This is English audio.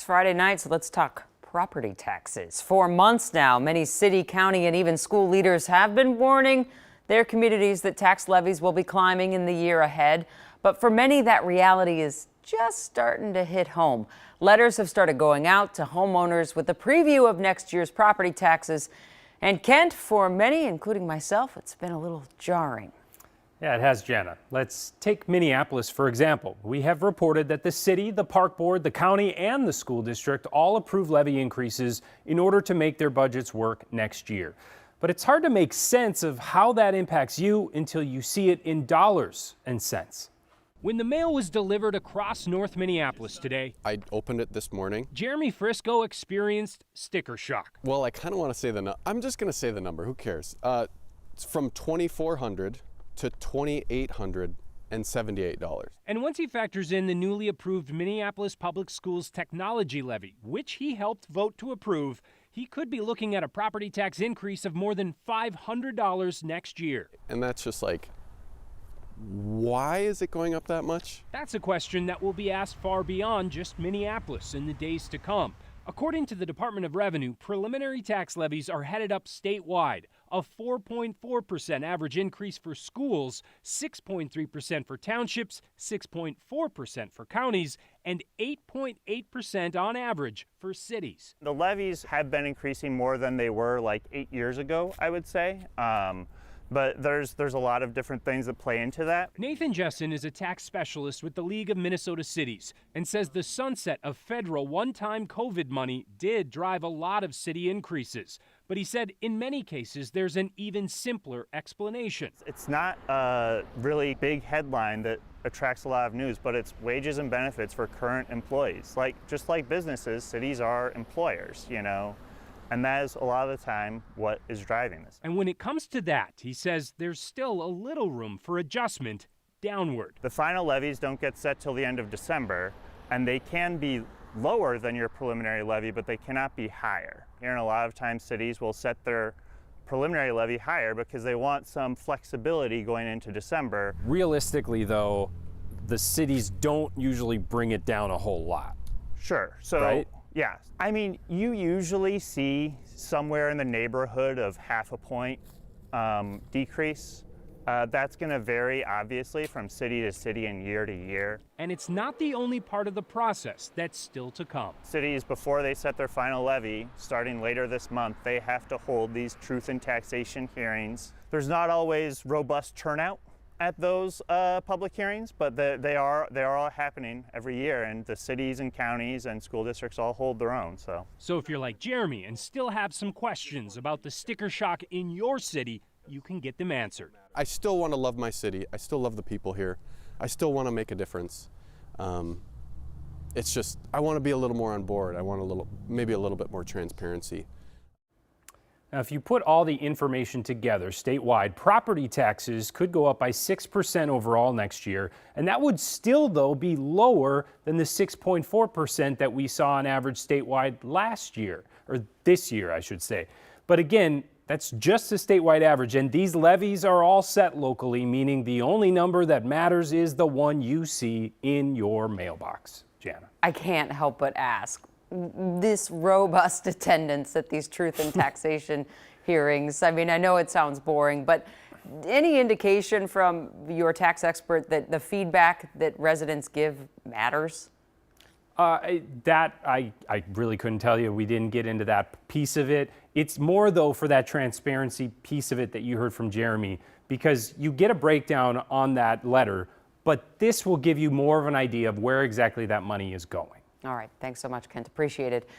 It's Friday night, so let's talk property taxes. For months now, many city, county, and even school leaders have been warning their communities that tax levies will be climbing in the year ahead. But for many, that reality is just starting to hit home. Letters have started going out to homeowners with a preview of next year's property taxes. And Kent, for many, including myself, it's been a little jarring. Yeah, it has, Jana. Let's take Minneapolis, for example. We have reported that the city, the park board, the county, and the school district all approve levy increases in order to make their budgets work next year. But it's hard to make sense of how that impacts you until you see it in dollars and cents. When the mail was delivered across North Minneapolis today, I opened it this morning. Jeremy Frisco experienced sticker shock. Well, I kind of want to say the number. I'm just going to say the number. Who cares? It's from $2,400 to $2,878. And once he factors in the newly approved Minneapolis Public Schools technology levy, which he helped vote to approve, he could be looking at a property tax increase of more than $500 next year. And that's just like, why is it going up that much? That's a question that will be asked far beyond just Minneapolis in the days to come. According to the Department of Revenue, preliminary tax levies are headed up statewide. A 4.4% average increase for schools, 6.3% for townships, 6.4% for counties, and 8.8% on average for cities. The levies have been increasing more than they were like 8 years ago, I would say. But there's a lot of different things that play into that. Nathan Jessen is a tax specialist with the League of Minnesota Cities and says the sunset of federal one-time COVID money did drive a lot of city increases. But he said in many cases there's an even simpler explanation. It's not a really big headline that attracts a lot of news, but it's wages and benefits for current employees. Just like businesses, cities are employers, you know. And that is a lot of the time what is driving this. And when it comes to that, he says there's still a little room for adjustment downward. The final levies don't get set till the end of December, and they can be lower than your preliminary levy, but they cannot be higher. And a lot of times cities will set their preliminary levy higher because they want some flexibility going into December. Realistically, though, the cities don't usually bring it down a whole lot. Sure. So, right? Yeah. I mean, you usually see somewhere in the neighborhood of 0.5 point decrease. That's going to vary, obviously, from city to city and year to year. And it's not the only part of the process that's still to come. Cities, before they set their final levy, starting later this month, they have to hold these truth in taxation hearings. There's not always robust turnout at those public hearings, but they are all happening every year, and the cities and counties and school districts all hold their own. So if you're like Jeremy and still have some questions about the sticker shock in your city, you can get them answered. I still want to love my city. I still love the people here. I still want to make a difference. It's just, I want to be a little more on board. I want maybe a little bit more transparency. Now, if you put all the information together statewide, property taxes could go up by 6% overall next year, and that would still, though, be lower than the 6.4% that we saw on average statewide last year, or this year, I should say. But again, that's just a statewide average, and these levies are all set locally, meaning the only number that matters is the one you see in your mailbox. Jana. I can't help but ask. This robust attendance at these truth and taxation hearings. I mean, I know it sounds boring, but any indication from your tax expert that the feedback that residents give matters? I really couldn't tell you. We didn't get into that piece of it. It's more, though, for that transparency piece of it that you heard from Jeremy, because you get a breakdown on that letter, but this will give you more of an idea of where exactly that money is going. All right. Thanks so much, Kent. Appreciate it.